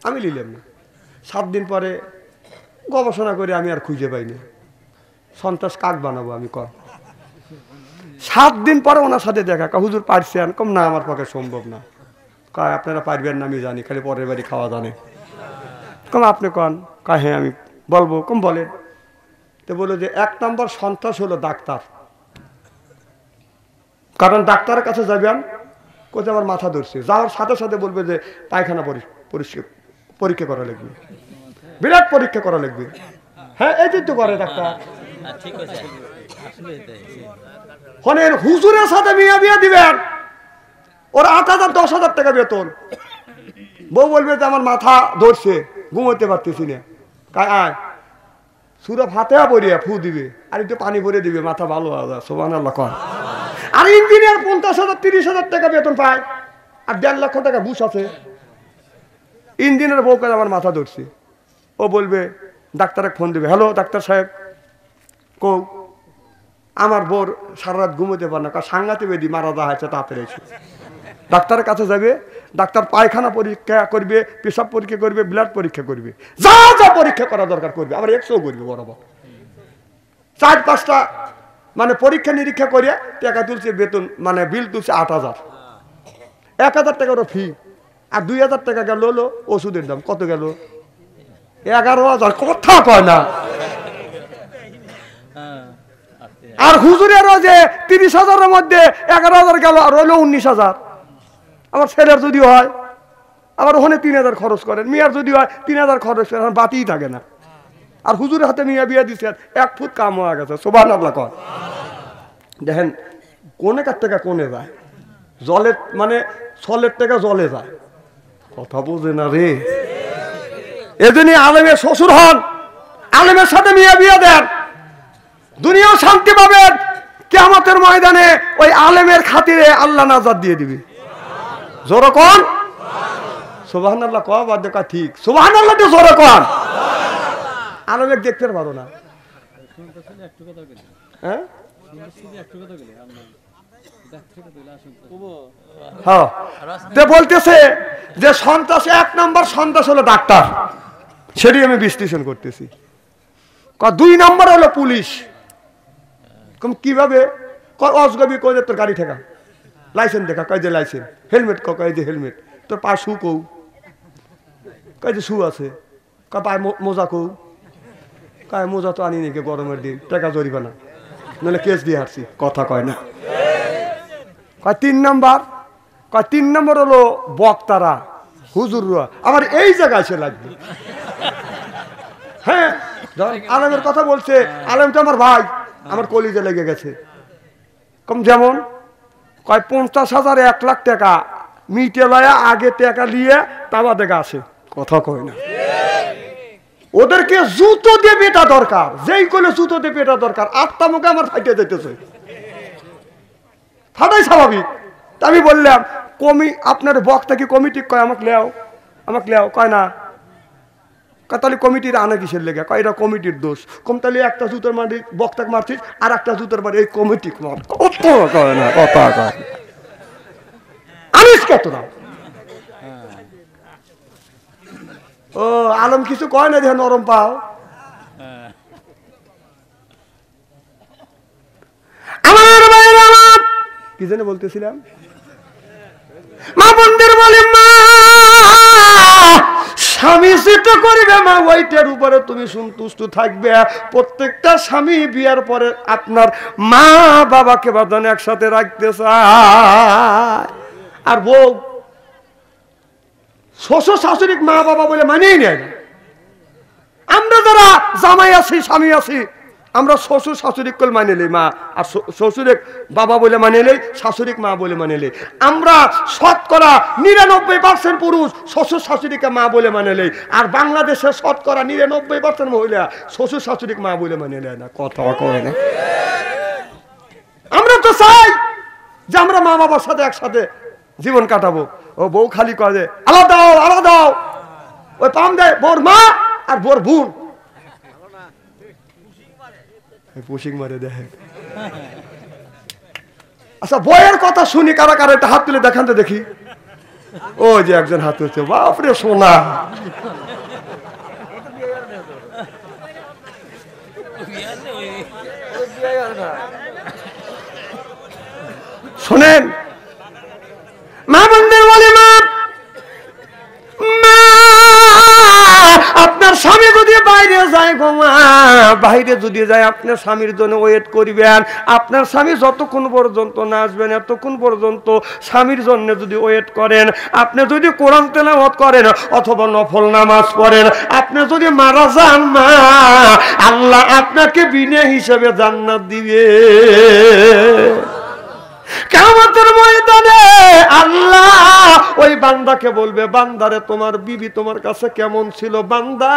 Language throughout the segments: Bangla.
আমি নিলাম না। 7 দিন পরে গবেষণা করে আমি আর খুঁজে পাই না। সন্ত্রাস কাক বানাবো আমি কর। 7 দিন পরে ওনার সাথে দেখা, হুজুর পারছেন? কম না, আমার পক্ষে সম্ভব না। কয় আপনারা পারবেন না আমি জানি, খালি পরের বাড়ি খাওয়া জানে। কম আপনি কন? কয় হ্যাঁ আমি বলবো। কম বলেন। তো বললো যে 1 নম্বর সন্ত্রাস হলো ডাক্তার। কারণ ডাক্তারের কাছে যাবেন, কোথায় আমার মাথা ধরছে, যাওয়ার সাথে সাথে বলবে যে পায়খানা পরীক্ষা করা লাগবে, বিরাট পরীক্ষা করা লাগবে। হ্যাঁ এই তো করে ডাক্তার। হুজুরের সাথে বিয়ে দিবেন, ওর 8,000 10,000 টাকা বেতন। বউ বলবে যে আমার মাথা ধরছে, ঘুমোতে পারতেছি না। আয় সুরা ফাতেহা পড়িয়া ফু দিবে, আর একটু পানি ভরে দিবে, মাথা ভালো হয়ে যায়। সুবহানাল্লাহ কর। আর ইঞ্জিনিয়ার 50,000 30,000 টাকা বেতন পায়, আর 1.5 লক্ষ টাকা ঘুষ আছে। ইঞ্জিনিয়ার বউ কাজ আমার মাথা ধরছে, ও বলবে ডাক্তারে ফোন দিবে, হ্যালো ডাক্তার সাহেব, কৌ আমার বোর সারা রাত ঘুমোতে পারে না, কারণ সাংঘাতিক বেদি মারা দেওয়া হয়েছে, তাড়াতাড়ি এসে ডাক্তারের কাছে যাবে। ডাক্তার পায়খানা পরীক্ষা করবে, পেশাব পরীক্ষা করবে, ব্লাড পরীক্ষা করবে, যা যা পরীক্ষা করা দরকার করবে, আবার 100 করবে বরাবর। 4-5টা মানে পরীক্ষা নিরীক্ষা করে টাকা তুলছে, বেতন মানে বিল তুলছে 8,000। 1,000 টাকা ওর ফি, আর 2,000 টাকা গেল হলো ওষুধের দাম। কত গেল? 11,000। কথা কয় না। আর হুজুরেরও যে 30,000-এর মধ্যে 11,000 গেল, আর হইলো 19,000। আমার ছেলের যদি হয় আবার ওখানে 3,000 খরচ করেন, মেয়ের যদি হয় 3,000 খরচ করেন, বাতিই থাকে না। আর হুজুরের হাতে মেয়ে বিয়ে দিচ্ছেন, 1 ফুট কাম হয়ে গেছে। সুবহানাল্লাহ কর। দেখেন কোনে কার টাকা কোনে যায়, জলের মানে সলের টাকা জলে যায়। কথা বুঝে না রে। এজন্য আলেমের শ্বশুর হন, আলেমের সাথে মেয়ে বিয়ে দেন, দুনিয়াও শান্তি পাবেন, কিয়ামতের ময়দানে ওই আলেমের খাতিরে আল্লাহ নাজাত দিয়ে দিবে। জোরে কোন সুবহানাল্লাহ। কও বাদ দেখা ঠিক সুবহানাল্লাহ, তো জোরে কোন। আলেমের দেখতে পারো না। হ্যাঁ বলতেছে যে সন্ত্রাস 1 নম্বর সন্ত্রাস হলো ডাক্তার, সেটাই আমি বিশ্লেষণ করতেছি। 2 নম্বর হলো পুলিশ। কিভাবে? অজগবি কই তোর গাড়ি ঠেকা, লাইসেন্স দেখা, কয় যে লাইসেন্স, হেলমেট কয় যে হেলমেট, তোর পা শু কৌ, কয় যে শু আছে, কয় পায়ে মোজা কৌ, কয় মোজা তো আনি নাকি গরমের দিন, টাকা জরিমানা, নাহলে কেস দিয়ে হারছি। কথা কয় না। কয় 3 নম্বর, কয় 3 নম্বর হলো বক্তারা, হুজুররা। আমার এই জায়গায় সে লাগবে। হ্যাঁ আলেমের কথা বলছে, আলেম তো আমার ভাই, আমার কলিজে লেগে গেছে। কম যেমন কয় 50,000 1 লাখ টাকা মিটে লয়া আগে টাকা নিয়ে তাবা দেখা আসে। কথা কয় না। ওদেরকে জুতো দিয়ে পেটা দরকার, যেই কোলে জুতো দিয়ে পেটা দরকার। 8টা মুখে আমার ফাইটে যেতেছে, ফাটাই স্বাভাবিক। আমি বললাম আপনার বক্তা কি কমিটি? কয় আমাকে লেও, কয় না। তাহলে কমিটির আনা কিসের লেগে? কয় এটা কমিটির দোষ। কম তাহলে একটা জুতোর মারি বক্তাকে মারছিস, আর একটা জুতোর মারি এই কমিটি মার। কথা কয় না, কথা কয় আনিস কত না। ও আলম কিছু কয় না, দেখে নরম পাও। আমার ভাইয়ের আমার কি জানি বলতেছিলাম, মা বোনদের বলে মা স্বামী যেটা করবে মা ওইটার উপরে তুমি সন্তুষ্ট থাকবে। প্রত্যেকটা স্বামী বিয়ার পরে আপনার মা বাবাকে বাঁধন একসাথে রাখতে চায়। আর বউ শ্বশুর শাশুড়ি মা বাবা বলে মানেই নেয় না। আমরা যারা জামাই আছি স্বামী আছি, আমরা শ্বশুর শাশুড়ি কল মানিলে মা, আর শ্বশুরে বাবা বলে মানিলে, শাশুড়ি মা বলে মানিলে। আমরা 99% পুরুষ শ্বশুর শাশুড়িকে মা বলে মানিলে, আর বাংলাদেশের 99% মহিলা শ্বশুর শাশুড়ি মা বলে মানিলে না। কথা কয় না। আমরা তো চাই যে আমরা মা বাবার সাথে একসাথে জীবন কাটাবো। ও বউ খালি কয় আলাদা আলাদা, ওই পাম দেয় বোর মা আর বোর বোন, পুশিং মারে দেখে। আচ্ছা বইয়ের কথা শুনি কারা কারা, একটা হাত তুলে দেখান তো দেখি। ও যে একজন হাত উঠছে, বাপরে সোনা। শোনেন মা বোনদের বলে, মা আপনার স্বামী যদি বাইরে যায় গো মা, বাইরে যদি যায় আপনার স্বামীর জন্য ওয়েট করবেন। আপনার স্বামী যতক্ষণ পর্যন্ত না আসবেন এতক্ষণ পর্যন্ত স্বামীর জন্য যদি ওয়েট করেন, আপনি যদি কোরআন তেলাওয়াত করেন অথবা নফল নামাজ পড়েন, আপনি যদি মারা যান মা, আল্লাহ আপনাকে বিনা হিসেবে জান্নাত দিবে। কিয়ামতের ময়দানে আল্লাহ ওই বান্দাকে বলবে, বান্দারে তোমার বিবি তোমার কাছে কেমন ছিল? বান্দা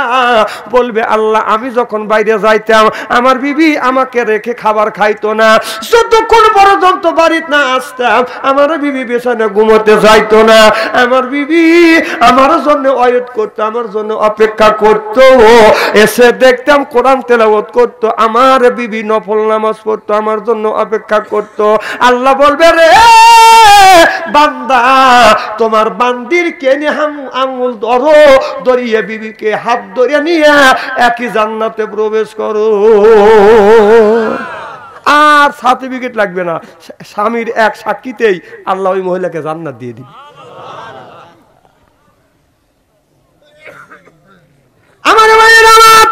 বলবে, আল্লাহ আমি যখন বাইরে যাইতাম আমার বিবি আমাকে রেখে খাবার খাইতো না, যতক্ষণ পর্যন্ত বাড়িতে না আসতাম আমার বিবি বিছানা ঘুমোতে যাইতো না, আমার বিবি আমার জন্য ওয়েট করতো, আমার জন্য অপেক্ষা করতো, এসে দেখতাম কোরআন তেলাওয়াত করতো, আমার বিবি নফল নামাজ পড়তো, আমার জন্য অপেক্ষা করতো। আল্লাহ বলবে, রে বান্দা তোমার বান্দির কেনে আঙুল ধরো, ধরিয়ে বিবিকে হাত ধরে নিয়ে একই জান্নাতে প্রবেশ করো। আর সার্টিফিকেট লাগবে না, স্বামীর এক সাক্ষীতেই আল্লাহ ওই মহিলাকে জান্নাত দিয়ে দিবে। আমার ভাইয়ের আমার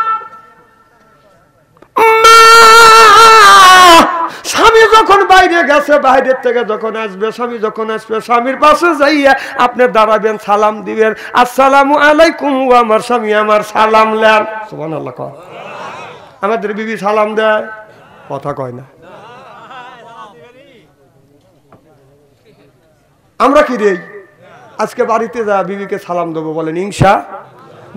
স্বামী যখন বাইরে গেছে, বাইরের থেকে যখন আসবে, স্বামী যখন আসবে, স্বামীর পাশে যাইয়া আপনি দাঁড়াবেন, সালাম দিবেন, আসসালামু আলাইকুম। ও আমার স্বামী আমার সালাম নেন। সুবহানাল্লাহ। আমাদের বিবি সালাম দেয়, কথা কয় না। আমরা কি দেই? আজকে বাড়িতে যা বিবিকে সালাম দেবো, বলেন ইনশা।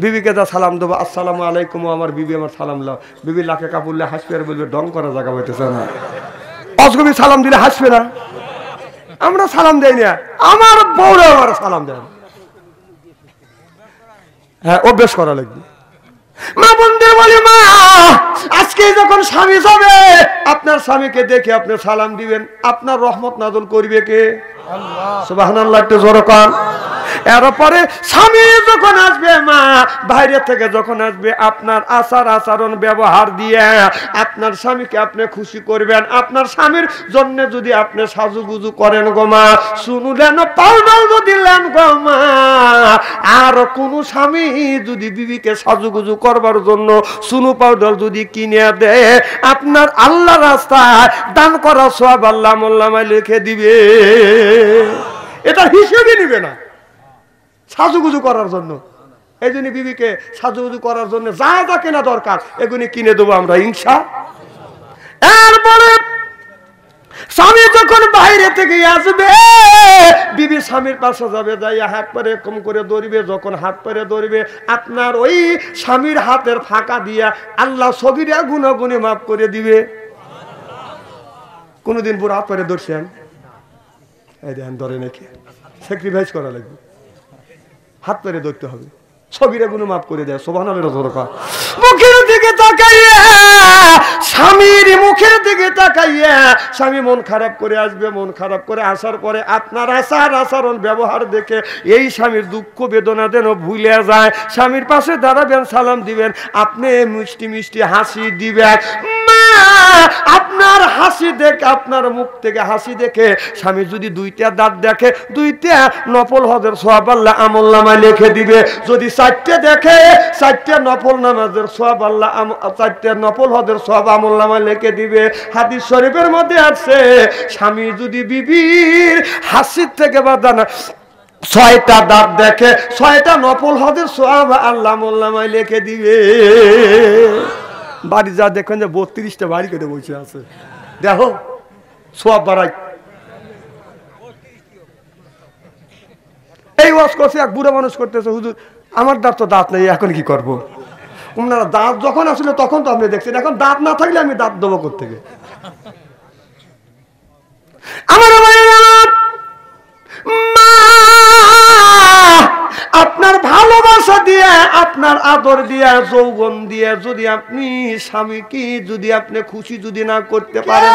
বিবিকে যা সালাম দেবো, আসসালামু আলাইকুম, আমার বিবি আমার সালাম লাও। বিবি লাখে কাপড়লে হাসবে আর বলবে ডং করা জায়গা হইতেছে না। অজগবি সালাম দিলে হাসবে না? আমরা সালাম দেই না, আমার বউরা আমার সালাম দেয়। হ্যাঁ, অভ্যেস করা লাগবে। মা বন্ধুরা বলে, মা আজকে যখন স্বামী যাবে আপনার স্বামীকে দেখে আপনি সালাম দিবেন, আপনার রহমত নাযিল করবে কে? আল্লাহ। সুবহানাল্লাহ, একটু জোরে কান। এরপরে স্বামী যখন আসবে, মা বাইরে থেকে যখন আসবে, আপনার আচার আচরণ ব্যবহার দিয়ে আপনার স্বামীকে আপনি খুশি করবেন। আপনার স্বামীর জন্য যদি আপনি সাজুগুজু করেন গো মা, শুনুলেন পাউডার যদি দেন গো মা, আর কোন স্বামী যদি বিবিকে সাজুগুজু করবার জন্য সুনু পাউডার যদি কিনে দেয়, আপনার আল্লাহ রাস্তায় দান করা সওয়াব আল্লাহ মোল্লামায় লিখে দিবে। এটা হিসেবে নিবে না সাজুগুজু করার জন্য। এই জন্য বিবিকে সাজুগুজু করার জন্য যা যা কেনা দরকার এগুলি কিনে দেবো আমরা ইনশা। এরপরে স্বামী যখন বাইরে থেকে আসবে, বিবি স্বামীর পাশে যাবে, যাইয়া হাত পারে কম করে ধরবে। যখন হাত পারে ধরবে, আপনার ওই স্বামীর হাতের ফাঁকা দিয়া আল্লাহ সগীরা গুনাহ মাফ করে দিবে। কোনদিন পুরো হাত পারে ধরছেন? এই দেন ধরে নাকি স্যাক্রিফাইস করা লাগবে, হাত পেরে ধরতে হবে, সগীরা গুনাহ মাফ করে দেয়। সুবহানাল্লাহ। মুখের দিকে তাকাইয়া, স্বামীর মুখের দিকে তাকাইয়া স্বামী মন খারাপ করে আসবে, মন খারাপ করে আসার পরে আপনার আচার আচরণ ব্যবহার দেখে এই স্বামীর দুঃখ বেদনা যেন ভুলে যায়। স্বামীর পাশে দাঁড়াবেন, সালাম দিবেন, আপনি মিষ্টি মিষ্টি হাসি দিবেন। আপনার হাসি দেখে, আপনার মুখ থেকে হাসি দেখে স্বামী যদি দুইটা দাঁত দেখে, দুইটা নফল হজের সওয়াব আল্লাহ আমলনামায় লিখে দিবে। যদি চারটে দেখে, চারটে নফল নামাজের সওয়াব আল্লাহ, চারটে নফল হজের সওয়াব আমলনামায় লিখে দিবে। হাদিস শরীফের মধ্যে আছে, স্বামী যদি বিবির হাসির থেকে বাঁধানা 6টা দাঁত দেখে, 6টা নফল হজের সওয়াব আল্লাহ আমলনামায় লিখে দিবে। বাড়ি যা দেখেন যে 32টা বাড়ি কেটে বসে আছে, দেখো সওয়াব বাড়াই। এই ওয়াজ করছে, এক বুড়া মানুষ করতেছে, হুজুর আমার দাঁত তো দাঁত নেই, এখন কি করবো? ওনারা দাঁত যখন আসলে তখন তো আপনি দেখছেন, এখন দাঁত না থাকলে আমি দাঁত দেবো কোত্থেকে? আমার আপনার ভালোবাসা দিয়ে, আপনার আদর দিয়ে, যৌবন দিয়ে যদি আপনি স্বামীকে যদি আপনি খুশি যদি না করতে পারেন,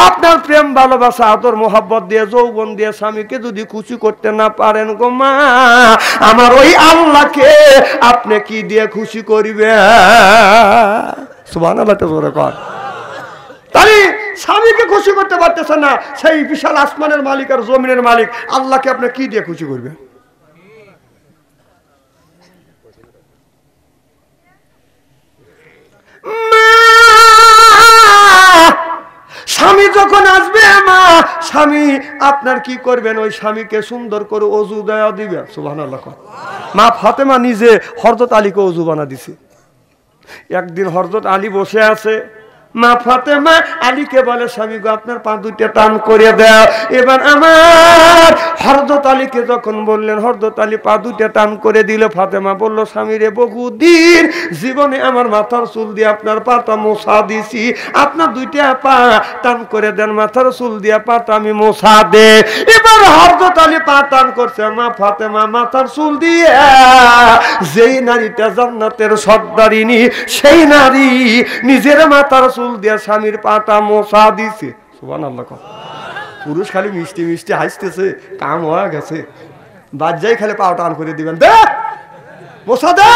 আপনার প্রেম ভালোবাসা আদর মোহাব্বত দিয়ে, যৌবন দিয়ে স্বামীকে যদি খুশি করতে না পারেন গো মা, আমার ওই আল্লাহকে আপনি কি দিয়ে খুশি করবে? সুবহানাল্লাহ জোরে কর। তাই স্বামীকে খুশি করতে পারতেছেন না, সেই বিশাল আসমানের মালিক আর জমিনের মালিক আল্লাহকে আপনি কি দিয়ে খুশি করবেন? স্বামী যখন আসবে মা, স্বামী আপনার কি করবেন? ওই স্বামীকে সুন্দর করে অজু দেয়া দিবেন। সুবহানাল্লাহ। মা ফাতেমা নিজে হযরত আলীকে অজু বানা দিছে। একদিন হযরত আলী বসে আছে, মা ফাতেমা আলীকে বলে, স্বামী গো আপনার পা দুইটা টান করে দাও। এবার আমার হযরত আলীকে যখন বললেন, হযরত আলী পা দুইটা টান করে দিল। ফাতেমা বলল, স্বামী রে বহুদিন জীবনে আমার মাথার চুল দিয়ে আপনার পাটা মোছা দিছি, আপনার দুইটা পা টান করে দেন, মাথার চুল দিয়ে পাটা আমি মোছা দে। এবার হযরত আলী পা টান করছে, মা ফাতেমা মাথার চুল দিয়ে যেই নারীটা জান্নাতের সর্দারিনী, সেই নারী নিজের মাথার চুল দিয়ে স্বামীর পাটা মোছা দিছে। সুবহানাল্লাহ। পুরুষ খালি মিষ্টি মিষ্টি হাসতেছে, কাম হয়ে গেছে, বাজ্যাই খালি পা টান করে দিবেন, দে মোছা দে।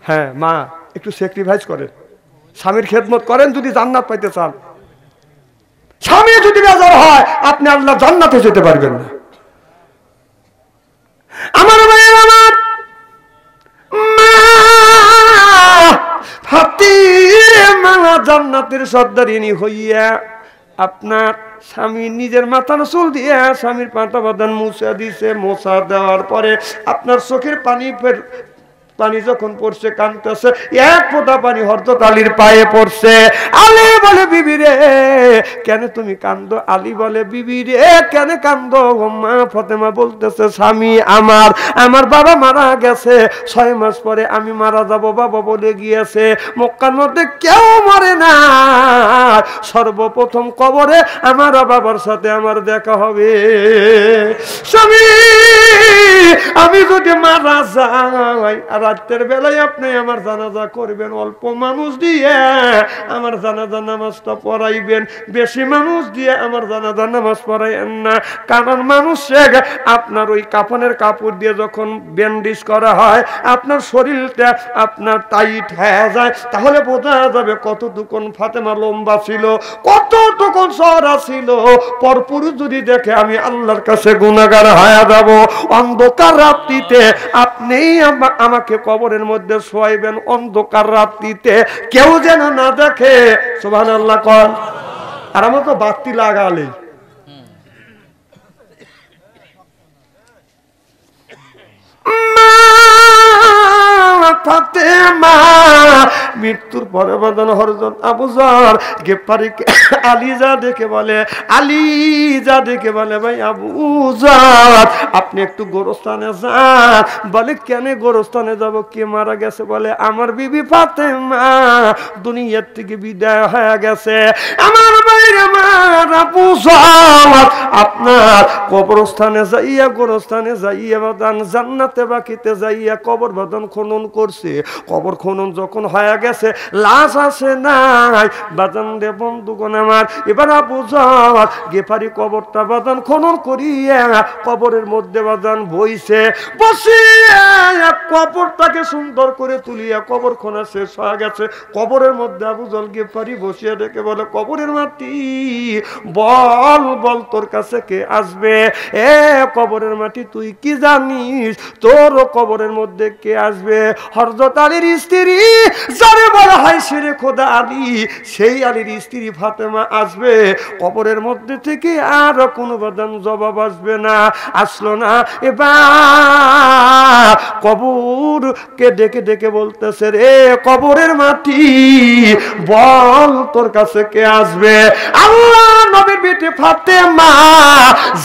হ্যাঁ মা, একটু স্যাক্রিফাইস করেন, স্বামীর খেদমত করেন যদি জান্নাত পাইতে চান। স্বামী যদি বেজার হয় আপনি আল্লাহ জান্নাতে যেতে পারবেন না। আমার ভাইয়ের, আমার ফাতেমা জান্নাতের সর্দারিনী হইয়া আপনার স্বামী নিজের মাথার চুল দিয়ে স্বামীর পাতা বাদান মুছা দিছে। মোছা দেওয়ার পরে আপনার চোখের পানি যখন পড়ছে, কাঁদতেছে, এক ফোঁটা পানি হযরত আলীর পায়ে পড়ছে। আলী বলে, বিবি রে কেন তুমি কান্দো? আলী বলে, বিবি রে কেন কান্দো? মা ফাতেমা বলতেছে, স্বামী আমার বাবা মারা গেছে, 6 মাস পরে আমি মারা যাব, বাবা বলে গিয়েছে মক্কার মধ্যে কেউ মরে না, সর্বপ্রথম কবরে আমার বাবার সাথে আমার দেখা হবে। স্বামী আমি যদি মারা যাই, রাতের বেলায় আপনি আমার জানাজা করবেন, অল্প মানুষ দিয়ে আমার জানাজা নামাজটা পড়াইবেন, বেশি মানুষ দিয়ে আমার জানাজা নামাজ পড়াইবেন না। কারণ মানুষে আপনার ওই কাফনের কাপড় দিয়ে যখন ব্যান্ডেজ করা হয়, আপনার শরীরটা আপনার টাইট হয়ে যায়, তাহলে বোঝা যাবে কতটুকুন ফাতেমা লম্বা ছিল, কতটুকুন চওড়া ছিল। পরপুরুষ যদি দেখে আমি আল্লাহর কাছে গুনাহগার হয়ে যাব। অন্ধকার রাত্রিতে আপনি আমাকে কবরের মধ্যে শোয়াইবেন, অন্ধকার রাত্রিতে কেউ যেন না দেখে। সুবহানাল্লাহ কর। আর আমার তো বাতি লাগালে ফাতেমা মৃত্যুর পরে বাদন হযরত আবু যর গিফারিকে আলী যা দেখে বলে, ভাই আবু যর আপনি একটু গোরস্থানে যান। বলে, কেন গোরস্থানে যাব? কে মারা গেছে? বলে, আমার বিবি ফাতেমা দুনিয়ার থেকে বিদায় হয়ে গেছে। আমার ভাইয়ের, আমার আবু যর আপনার কবরস্থানে যাইয়া, গোরস্থানে যাইয়া বাদান জান্নাতে বাকিতে যাইয়া কবর বাদান খনন করছে। কবর খনন যখন হয়ে গেছে, লাশ আসে নাই বাদান রে বন্ধুগণ আমার। এবার আবু যর গিফারি কবরটা বাদান খনন করিয়া কবরের মধ্যে বাদান বইছে, বসিয়া কবরটাকে সুন্দর করে তুলিয়া, কবর খোনা শেষ হয়ে গেছে, কবরের মধ্যে আবু যর গিফারি বসিয়া ডেকে বলে, কবরের মাটি বল বল তোর কাছে কে আসবে? এ কবরের মাটি তুই কি জানিস তোর কবরের মধ্যে কে আসবে? হযরত আলীর স্ত্রী যারে বলা হয় শেরে খোদা আলী, সেই আলীর স্ত্রী ফাতেমা আসবে। কবরের মধ্যে থেকে আর কোনো বাদান জবাব আসবে না, আসলো না। এবার কবরকে ডেকে ডেকে বলতেছে, রে কবরের মাটি বল তোর কাছে কে আসবে? আল্লাহ নবীর বিটি ফাতেমা,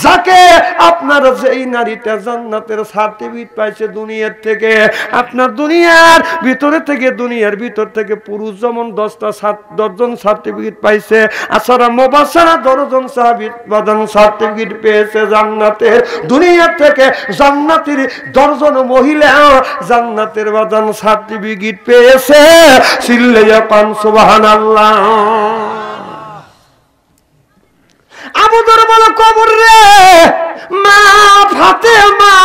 যাকে আপনার যেই নারীটা জান্নাতের সার্টিফিকেট পাইছে দুনিয়ার থেকে, আপনার দুনিয়ার ভিতরে থেকে, দুনিয়ার ভিতর থেকে পুরুষ যেমন 10জন সার্টিফিকেট পাইছে, আসারা মুবাশশারা 10জন সাহাবীবাদন সার্টিফিকেট পেয়েছে জান্নাতের। দুনিয়ার থেকে জান্নাতের 10জন মহিলা জান্নাতের বাদন সার্টিফিকেট পেয়েছে। চিল্লাইয়া পান সুবহানাল্লাহ। আবু যর বলে, কবর রে মা ফাতেমা,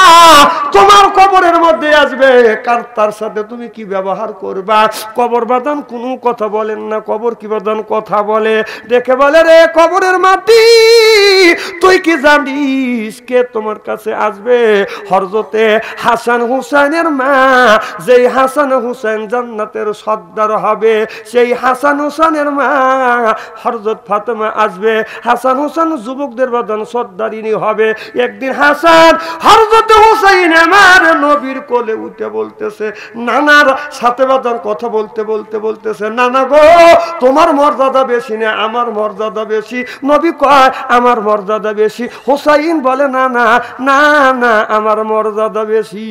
তোমার কবরের মধ্যে আসবে, কার তার সাথে তুমি কি ব্যবহার করবা? কবর বাদান কোনো কথা বলেন না। কবর কি বাদান কথা বলে? দেখে বলে, রে কবরের মাটি, তুই কি জানিস কে তোমার কাছে আসবে? হযরতে হাসান হুসাইনের মা, যেই হাসান হুসাইন জান্নাতের সর্দার হবে, সেই হাসান হুসাইনের মা হযরত ফাতেমা আসবে। হাসান হুসাইন যুবকদের বাদান সর্দারিনী হবে। একদিন হাসান হযরত হুসাইন আমার নবীর কোলে উঠে বলতেছে, নানার সাথে বাদান কথা বলতে বলতে বলতেছে, নানা গো, তোমার মর্যাদা বেশি না আমার মর্যাদা বেশি? নবী কয়, আমার মর্যাদা বেশি। হুসাইন বলে, না না না না, আমার মর্যাদা বেশি।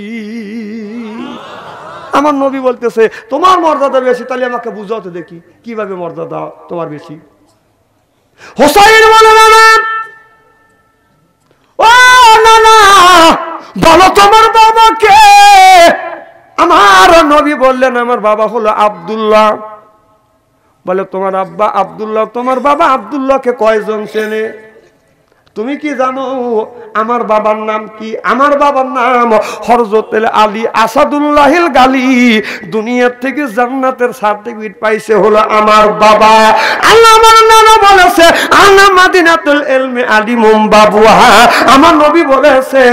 আমার নবী বলতেছে, তোমার মর্যাদা বেশি, তাহলে আমাকে বুঝাতে দেখি কিভাবে মর্যাদা তোমার বেশি। হুসাইন বলে, না না, ও না না, বলো তোমার বাবা কে? আমার নবী বললেন, আমার বাবা হলো আব্দুল্লাহ। বলে, তোমার আব্বা আব্দুল্লাহ, তোমার বাবা আব্দুল্লাহকে কয়জন চেনে? তুমি কি জানো আমার বাবার নাম কি? আমার বাবার নাম হযরত আলী আসাদুল্লাহিল গালি। দুনিয়ার থেকে জান্নাতের সার্টিফিকেট পাইছে হলো আমার বাবা। আল্লাহ আমার নানা বলেছে, আনা মাদিনাতুল ইলমি আলিমুম বাবুহা। আমার নবী বলেছে,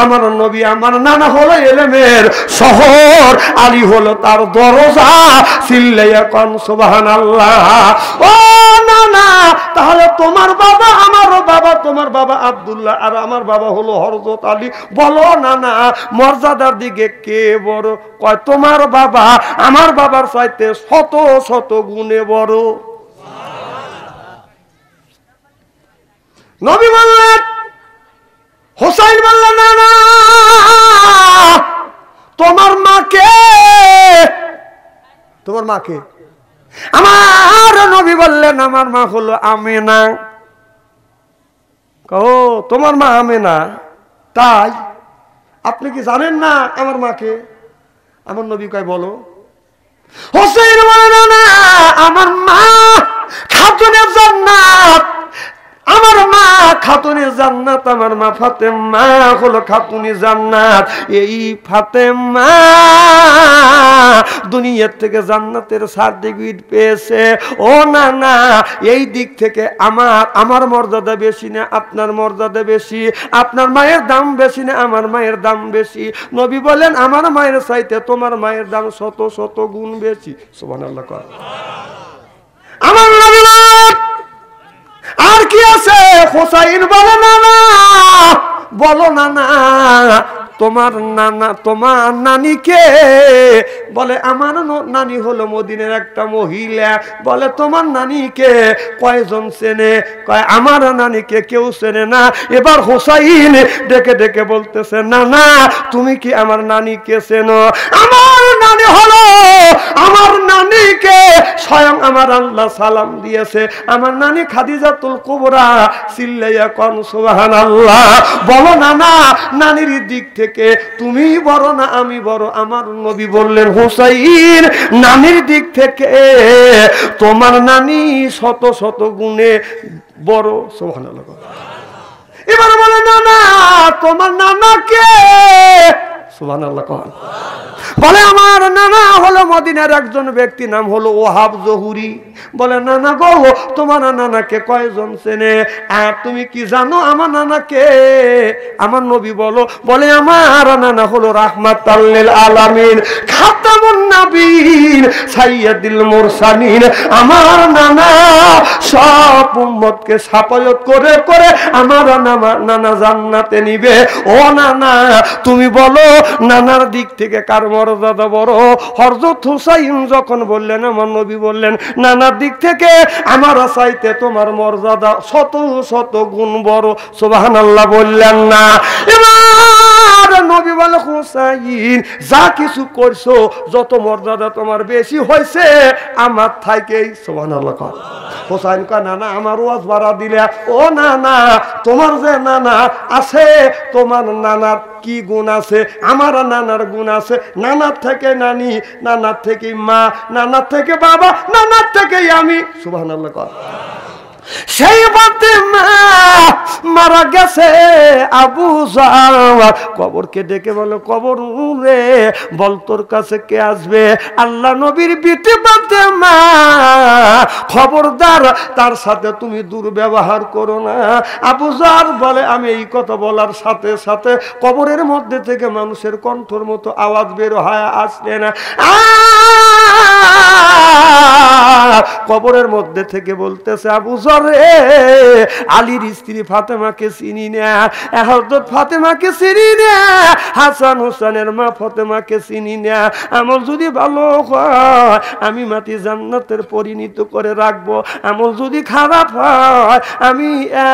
আমার নবী, আমার নানা হলো ইলমের শহর, আলী হলো তার দরজা। চিল্লাইয়া কোন সুবহানাল্লাহ। ও নানা, তাহলে তোমার বাবা আমারও বাবা, তোমার বাবা আব্দুল্লাহ আর আমার বাবা হলো হযরত আলী। বলো নানা, মর্যাদার দিকে কে বড়? কয়, তোমার বাবা আমার বাবার চাইতে শত শত গুণে বড়। নবী বললেন, হুসাইন বললেন, না না, তোমার মাকে, তোমার মাকে? আমার নবী বললেন, আমার মা হলো আমেনা। ও, তোমার মা আমেনা? তাই আপনি কি জানেন না আমার মাকে? আমার নবী কয়, বলো। হোসেন বলে, না না, আমার মা খাতুনে জান্নাত, আমার মা খাতুনে জান্নাত, আমার মা ফাতেমা হলো খাতুনে জান্নাত। এই ফাতেমা দুনিয়ার থেকে জান্নাতের সার্টিফিকেট পেয়েছে। ও না না, এই দিক থেকে আমার মর্যাদা বেশি না আপনার মর্যাদা বেশি? আপনার মায়ের দাম বেশি না আমার মায়ের দাম বেশি? নবী বলেন, আমার মায়ের চাইতে তোমার মায়ের দাম শত শত গুণ বেশি। সুবহানাল্লাহ। আমার নবী আর কি আছে? হুসাইন বলে, না না, বলো না না, তোমার নানা, তোমার নানিকে? বলে, আমার নানি হলো মদিনের একটা মহিলা। বলে, তোমার নানিকে কয়জন চেনে? কয়, আমার নানিকে কেউ চেনে না। এবার হুসাইন ডেকে ডেকে বলতেছে, না না, তুমি কি আমার নানিকে চেনো? আমার নানি হলো, আমার নানিকে স্বয়ং আমার আল্লাহ সালাম দিয়েছে, আমার নানি খাদিজাতুল কুবরা। চিল্লাইয়া কোন সুবহানাল্লাহ। বলো না না, নানির দিক থেকে তুমি বড় না আমি বড়? আমার নবী বললেন, হুসাইন, নানির দিক থেকে তোমার নানি শত শত গুণে বড়। সুবহানাল্লাহ। এবার বলে, না না, তোমার নানাকে? সুবহানাল্লাহ। বলে, আমার নানা হলো মদিনার একজন ব্যক্তি, নাম হলো ওহাব জহুরি। বলে, নানা গো, তোমার নানাকে কয়জন চেনে? আর তুমি কি জানো আমার নানাকে? আমার নবী বলো। বলে, আমার নানা হলো রাহমাতাল লিল আলামিন, খাতামুন খাতামুন নবীন সাইয়্যিদুল মুরসালিন আমার নানা সব উম্মতকে সাফায়াত করে করে আমার নানা জান্নাতে নিবে। ও নানা তুমি বলো নানার দিক থেকে কার মর্যাদা বড়? হযরত হুসাইন যখন বললেন, আমার নবী বললেন নানার দিক থেকে আমার চাইতে তোমার মর্যাদা শত শত গুণ বড়। সুবহানাল্লাহ বললেন না? এবার নবী বলে হুসাইন যা কিছু করছো যত মর্যাদা তোমার বেশি হয়েছে আমার থাকেই। সুবহানাল্লাহ। হুসাইন কয় নানা আমার ওয়াজ বাড়া দিলে। ও নানা তোমার যে নানা আছে তোমার নানার কি গুণ আছে? আমার নানার গুণ আছে। নানার থেকে নানি, নানার থেকে মা, নানার থেকে বাবা, নানার থেকে আমি। সুবহানাল্লাহ। সেই ফাতেমা মারা গেছে আবু জার কবরকে ডেকে বলে কবর রে বল তোর কাছে কে আসবে? আল্লাহ নবীর বিটি ফাতেমা খবরদার তার সাথে তুমি দুর্ব্যবহার করো না। আবু জার বলে আমি এই কথা বলার সাথে সাথে কবরের মধ্যে থেকে মানুষের কণ্ঠর মতো আওয়াজ বের হয় আসলে না। কবরের মধ্যে থেকে বলতেছে আবু জার আলীর স্ত্রী ফাতেমাকে চিনি না, হযরত ফাতেমাকে চিনি না, হাসান হোসেনের মা ফাতেমাকে চিনি না। আমল যদি ভালো হয় আমি মাটি জান্নাতের পরিণত করে রাখবো, আমল যদি খারাপ হয় আমি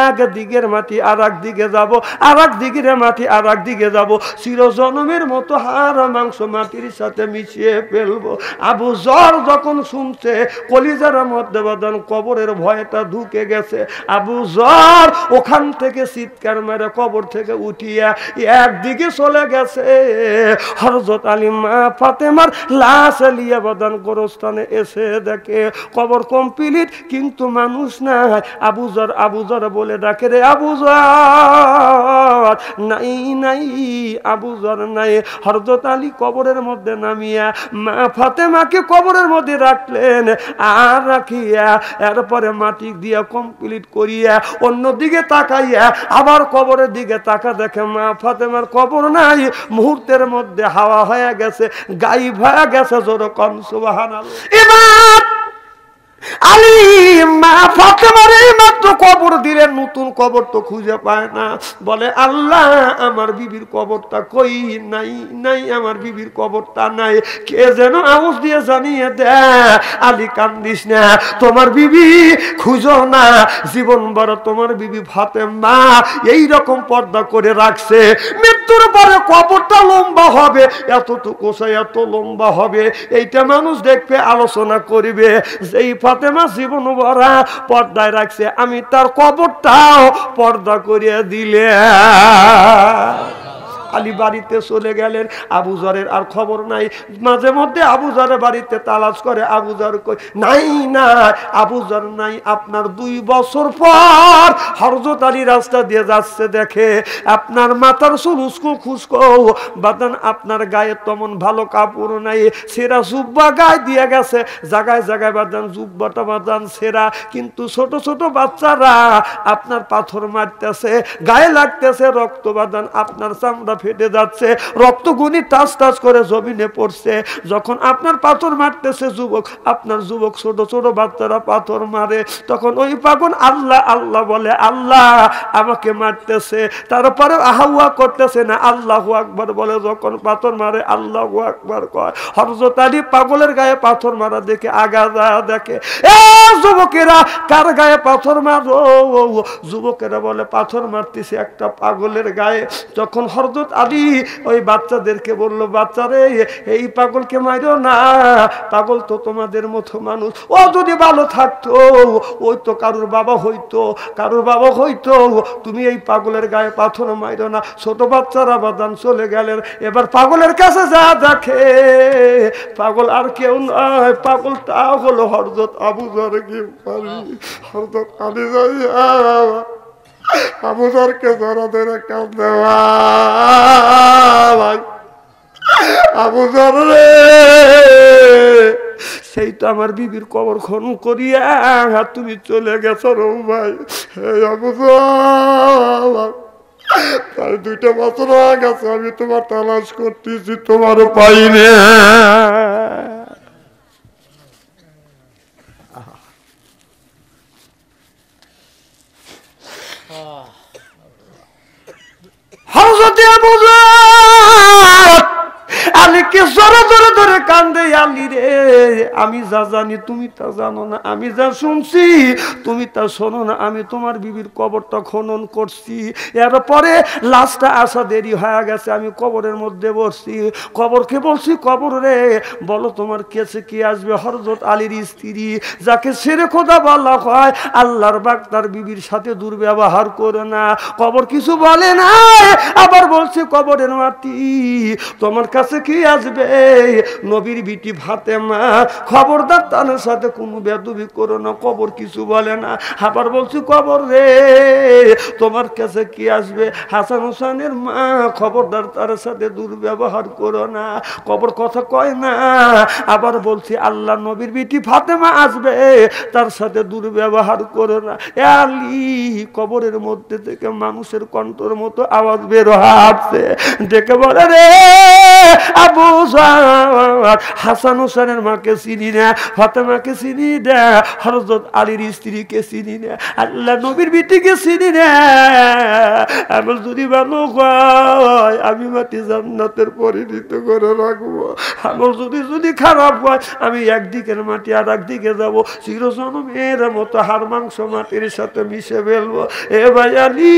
এক দিকের মাটি আর এক দিকে যাবো, আর এক দিকের মাটি আর এক দিকে যাবো, চিরজন্মের মতো হাড় মাংস মাটির সাথে মিশিয়ে ফেলবো। আবু জার যখন শুনছে কলিজার মধ্যে বাদান কবরের ভয়টা ঢুকে গেছে। আবু জার ওখান থেকে চিৎকার মেরে কবর থেকে উঠিয়া একদিকে চলে গেছে। হযরত আলী মা ফাতেমার লাশ লিয়া বাদান গোরস্থানে এসে দেখে কবর কমপ্লিট কিন্তু মানুষ নাই। আবু জার বলে ডাকে রে আবু জার, নাই নাই আবু জার নাই। হযরত আলী কবরের মধ্যে নামিয়া মা ফাতেমাকে কবরের মধ্যে রাখলেন, আর রাখিয়া এরপরে মাটি দিয়া কমপ্লিট করিয়া অন্যদিকে তাকাইয়া আবার কবরের দিকে তাকা দেখে মা ফাতেমার কবর নাই। মুহূর্তের মধ্যে হাওয়া হয়ে গেছে, গায়েব হয়ে গেছে। জোরে কোন সুবহানাল্লাহ। এবার আলী মা ফাতেমার মাত্র কবর দিলেন, নতুন কবর তো খুঁজে পায় না। বলে আল্লাহ আমার বিবির কবরটা কই? নাই নাই আমার বিবির কবরটা নাই। কে যেন আওয়াজ দিয়ে জানিয়ে দেয় আলী কান্দিস না, তোমার বিবি খুঁজো না, জীবন বড় তোমার বিবি ফাতেমা এইরকম পর্দা করে রাখছে। মৃত্যুর পরে কবরটা লম্বা হবে, এতটুকু এত লম্বা হবে, এইটা মানুষ দেখবে আলোচনা করবে। যেই ফাতেমা জীবন ভরা পর্দায় রাখছে আমি তার কবরটাও পর্দা করিয়া দিলে। আলী বাড়িতে চলে গেলেন। আবু জারের আর খবর নাই। মাঝে মধ্যে আবু জারের বাড়িতে তালাশ করে, আবু জার কই? নাই নাই আবু জার নাই। আপনার 2 বছর পর হযরত আলী রাস্তা দিয়ে যাচ্ছে, দেখে আপনার মাথার চুল উস্কো খুস্কো বাদান, আপনার গায়ে তেমন ভালো কাপড় নাই, সেরা জুব্বা গায়ে দিয়ে গেছে, জায়গায় জায়গায় বাদান জুব্বাটা বাদান সেরা, কিন্তু ছোট ছোট বাচ্চারা আপনার পাথর মারতেছে, গায়ে লাগতেছে রক্ত বাদান, আপনার চামড়া ফেটে যাচ্ছে, রক্তগুনি টাচ টাচ করে জমিনে পড়ছে। যখন আপনার পাথর মারতেছে যুবক, আপনার যুবক ছোট ছোট বাচ্চারা পাথর মারে, তখন ওই পাগল আল্লাহ আল্লাহ বলে, আল্লাহ আমাকে মারতেছে, তারপরে আহাওয়া করতেছে না, আল্লাহু আকবার বলে। যখন পাথর মারে আল্লাহু আকবার কয়। হযরত আলী পাগলের গায়ে পাথর মারা দেখে আগা যা দেখে, এ যুবকেরা কার গায়ে পাথর মারো? যুবকেরা বলে পাথর মারতেছে একটা পাগলের গায়ে। যখন হযরত আলী ওই বাচ্চাদেরকে বলল, বাচ্চারে এই পাগলকে মারো না, পাগল তো তোমাদের মতো মানুষ, ও যদি ভালো থাকতো ওই তো কারুর বাবা হইতো, কারুর বাবা হইতো, তুমি এই পাগলের গায়ে পাথর মারো না। ছোট বাচ্চারা বাদান চলে গেলেন। এবার পাগলের কাছে যা দেখে পাগল আর কেউ নয়, পাগলটা হলো হযরত আবু জার গিফারি। হযরত আলী যাইয়া আবু জারকে ধরা ধরে কাঁদে, আবু জার রে সেই তো আমার বিবির কবর খনন করিয়া তুমি চলে গেছো রো ভাই। হে আবু জার, তাই 2টা বছর হয়ে গেছে আমি তোমার তালাশ করতেছি, তোমার পাই না। হযরত আবু যর আলীকে জোরে জোরে ধরে কান্দে, আলী রে আমি যা জানি তুমি তা জানো না, আমি যা শুনছি তুমি তা শোনো না। আমি তোমার বিবির কবরটা খনন করছি, এরপরে লাশটা আসা দেরি হয়ে গেছে, আমি কবরের মধ্যে বসছি। কবরকে বলছি, কবর রে বলো তোমার কাছে কি আসবে? হযরত আলীর স্ত্রী, যাকে ছেড়ে খোদা বলা হয়, আল্লাহর বাগ তার বিবির সাথে দুর্ব্যবহার করে না। কবর কিছু বলে না, আবার বলছে কবরের মাটি তোমার কাছে কি আসবে? নবীর বিটি ফাতেমা, খবরদার তার সাথে কোনো বেদবি করো না। কবর কিছু বলে না, আবার বলছে কবর রে তোমার কাছে কি আসবে? হাসান হোসেনের মা, খবরদার তার সাথে দুর্ব্যবহার করো না। কবর কথা কয় না, আবার বলছি আল্লাহ নবীর বিটি ফাতেমা আসবে, তার সাথে দুর্ব্যবহার করো না। এ আলী, কবরের মধ্যে থেকে মানুষের কণ্ঠের মতো আওয়াজ বের হচ্ছে, ডেকে বলে রে আবু যর, হাসান হোসেনের মাকে চিনি না, ফাতেমাকে চিনি না, হযরত আলীর স্ত্রীকে চিনি না, আল্লাহ নবীর বিটিকে চিনি না। আমার যদি ভালো হয় আমি মাটি জান্নাতের পরিণত করে রাখবো, আমার যদি খারাপ হয় আমি একদিকের মাটি আর একদিকে যাবো, চিরজন্মের মতো হাড় মাংস মাটির সাথে মিশে ফেলবো। এ ভাই আলী,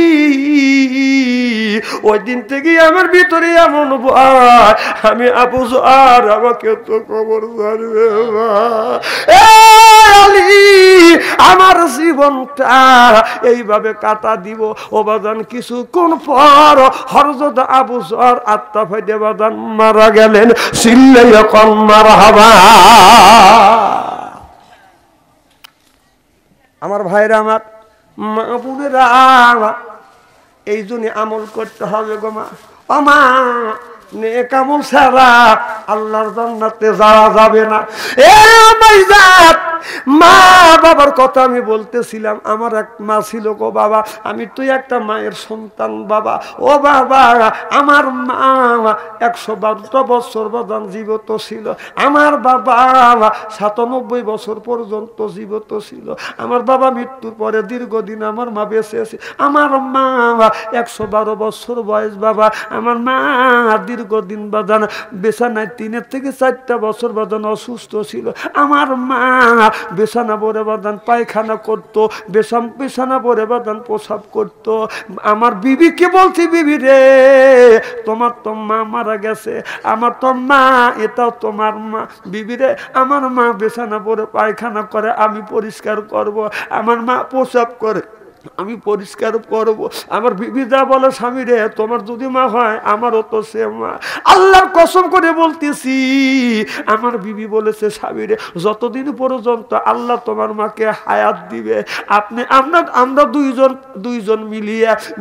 ওই দিন থেকে আমার ভিতরে এমন ভয়, আমি আবু যর, আমাকে তো কবর জানবে না। এ আলী, আমার জীবনটা এইভাবে কাটা দিব। ও বাজান, কিছুক্ষণ পর হযরত আবু যর আত্মা ফাইদে বাজান মারা গেলেন। চিল্লাইয়া কোন মারহাবা। আমার ভাইরা, আমার মা বোনেরা, এই জন্য আমল করতে হবে গো মা। ও মা, নেক আমল ছাড়া আল্লাহর জান্নাতে যাওয়া যাবে না। এ ভাইজান, মা বাবার কথা আমি বলতেছিলাম। আমার এক মা ছিল গো বাবা, আমি তুই একটা মায়ের সন্তান বাবা। ও বাবা, আমার মা 112 বছর বাদান জীবিত ছিল। আমার বাবা 97 বছর পর্যন্ত জীবিত ছিল। আমার বাবা মৃত্যুর পরে দীর্ঘদিন আমার মা বেঁচে আছে। আমার মা 112 বছর বয়স বাবা। আমার মা দীর্ঘদিন বাদান বেছানায় 3 থেকে 4 বছর বাদান অসুস্থ ছিল। আমার মা বেছানা পরে বাদান পায়খানা করতো, বেছানা পরে বাদান প্রসাব করতো। আমার বিবিকে বলছি, বিবি রে তোমার তো মা মারা গেছে, আমার তো মা, এটাও তোমার মা। বিবি রে, আমার মা বেছানা পরে পায়খানা করে, আমি পরিষ্কার করব। আমার মা প্রসাব করে, আমি পরিষ্কার করব। আমার বিবি যা বলে, স্বামী রে তোমার যদি মা হয় আমারও তো সে মা। আল্লাহর কসম করে বলতেছি, আমার বিবি বলেছে, স্বামী রে যতদিন পর্যন্ত আল্লাহ তোমার মাকে হায়াত দিবে, আমরা দুইজন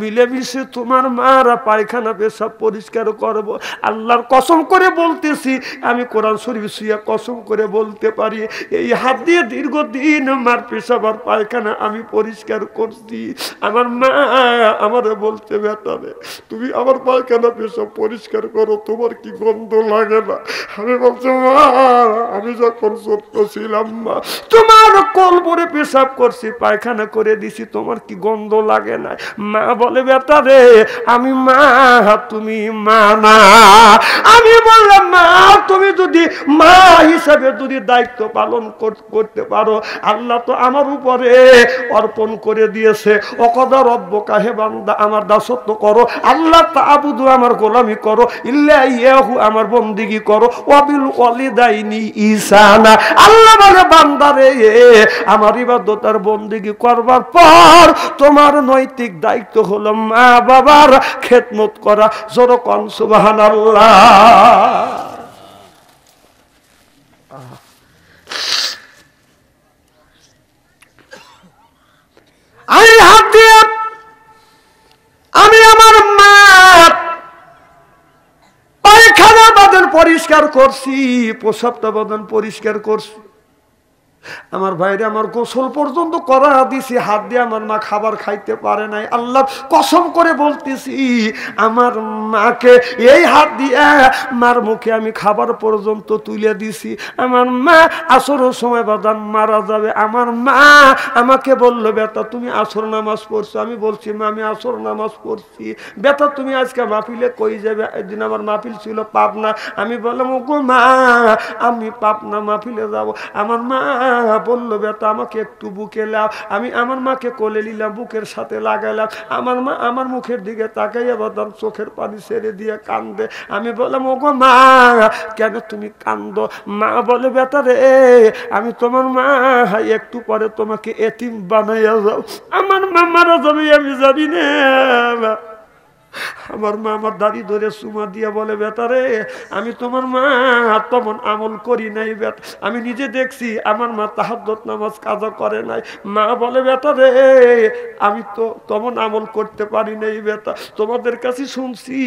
মিলেমিশে তোমার মারা পায়খানা পেশাব পরিষ্কার করব। আল্লাহর কসম করে বলতেছি, আমি কোরআন শরীফ শুয়ে কসম করে বলতে পারি, এই হাত দিয়ে দীর্ঘদিন মার পেশাব আর পায়খানা আমি পরিষ্কার করছি। আমার মা আমারে বলতে বেটারে, তুমি আমার পায়খানা পেশাব পরিষ্কার করো, তোমার কি গন্ধ লাগে না? আমি বলছি, মা আমি যখন ছোট্ট ছিলাম মা, তোমার কলবরে পেশাব করছি, পায়খানা করে দিছি, তোমার কি গন্ধ লাগে না? মা বলে, বেটারে আমি মা, তুমি মা না। আমি বললাম, মা তুমি যদি মা হিসাবে যদি দায়িত্ব পালন করতে পারো, আল্লাহ তো আমার উপরে অর্পণ করে দিয়েছে। অকদা রব্বকা, হে বান্দা আমার দাসত্ব করো, আল্লাহ তাআবুদু আমার গোলামি করো, ইল্লা ইয়াহু আমার বন্দেগী করো, ওয়াবিল ওয়ালিদাইনি ইহসানা। আল্লাহ বলে, বান্দারে আমার ইবাদত আর বন্দেগী করবার পর তোমার নৈতিক দায়িত্ব হলো মা বাবার খেদমত করা। জোরে কোন সুবহানাল্লাহ। আমি হাত দিয়ে আমি আমার মা পায়খানা বাদন পরিষ্কার করছি, প্রসাবটা বাদন পরিষ্কার করছি। আমার ভাইরে আমার গোসল পর্যন্ত করা দিছি, হাত দিয়ে আমার মা খাবার খাইতে পারে নাই। আল্লাহ কসম করে বলতেছি, আমার মাকে এই হাত দিয়ে মার মুখে আমি খাবার পর্যন্ত তুলে দিছি। আমার মা আসরের সময় বাদান মারা যাবে, আমার মা আমাকে বললো, বেটা তুমি আসর নামাজ পড়ছো? আমি বলছি মা আমি আসর নামাজ পড়ছি। বেটা তুমি আজকে মাহফিলে কই যাবে? একদিন আমার মাহফিল ছিল পাবনা। আমি বললাম ওগো মা আমি পাবনা মাহফিলে যাব। আমার মা বললো, বেটা আমাকে একটু বুকে লাও। আমি আমার মাকে কোলে নিলাম, বুকের সাথে লাগাইলাম। আমার মা আমার মুখের দিকে তাকাইয়া বাদাম চোখের পানি ছেড়ে দিয়ে কান্দে। আমি বললাম ওগো মা কেন তুমি কান্দো? মা বলে, বেটা রে আমি তোমার মা, একটু পরে তোমাকে এতিম বানাইয়া যাও। আমার মা মারা যাবে আমি জানি না। আমার মা আমার দাড়ি ধরে চুমা দিয়া বলে, বেটা রে আমি তোমার মা তেমন আমল করি নাই বেটা, আমি নিজে দেখছি আমার মা তাহাজ্জুদ নামাজ কাজা করে নাই। মা বলে, বেটা রে আমি তো তেমন আমল করতে পারি নাই বেটা, তোমাদের কাছে শুনছি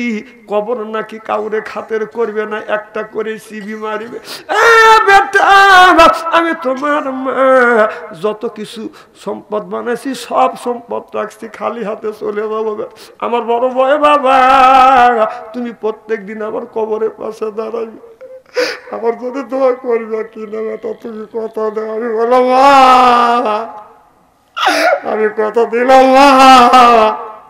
কবর নাকি কাউরে খাতের করবে না, একটা করে সিবি মারিবে। বেটা আমি তোমার মা যত কিছু সম্পদ বানাইছি সব সম্পদ রাখছি, খালি হাতে চলে যাবো। আমার বড় ভয় বাবা, তুমি প্রত্যেক দিন আমার কবরের পাশে দাঁড়াবে, আমার যদি দোয়া করবে কিনা বেটা তুমি কথা দাও। আমি বললাম আমি কথা দিলাম মা,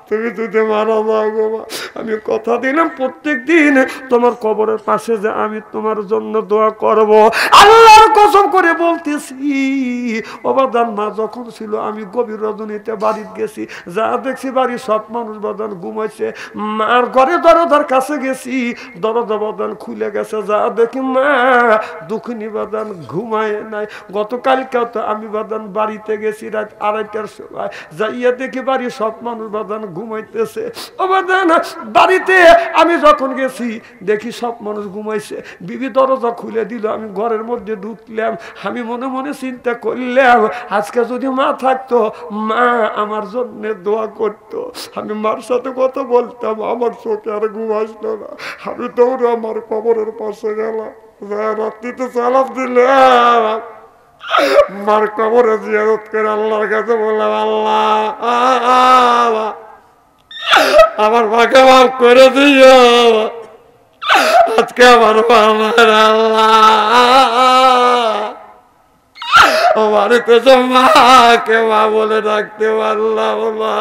তুমি যদি মারা যাও গো মা, আমি কথা দিলাম প্রত্যেক দিন তোমার কবরের পাশে যে আমি তোমার জন্য দোয়া করব। আল্লাহর কসম করে বলতেছি অবাদান মা যখন ছিল আমি গভীর রজনীতে বাড়িতে গেছি, যা দেখছি বাড়ির সব মানুষ বাদান ঘুমাইছে। মার ঘরে দরজার কাছে গেছি, দরজা বাদান খুলে গেছে, যা দেখি মা দুঃখিনী বাদান ঘুমায় নাই। গতকালকেও তো আমি বাদান বাড়িতে গেছি রাত 2:30টার সময়, যাইয়া দেখি বাড়ির সব মানুষ বাদান ঘুমাইতেছে। ও বাদান বাড়িতে আমি যখন গেছি দেখি সব মানুষ ঘুমাইছে। বিবি দরজা খুলে দিল, আমি ঘরের মধ্যে ঢুকলাম। আমি মনে মনে চিন্তা করলাম আজকে যদি মা থাকতো মা আমার জন্য দোয়া করতো। আমি মার সাথে কথা বলতাম, আমার চোখে আর ঘুম আসলো না। আমি দৌড়ে আমার কবরের পাশে গেলাম, রাত্রিতে সালাম দিলাম, মার কবরে জিয়ারত করে আল্লাহর কাছে বললাম, আল্লাহ আমার মাকে মাফ করে দিও, আজকে আমার আল্লাহ বাড়িতে মাকে মা বলে ডাকতে পারলাম না।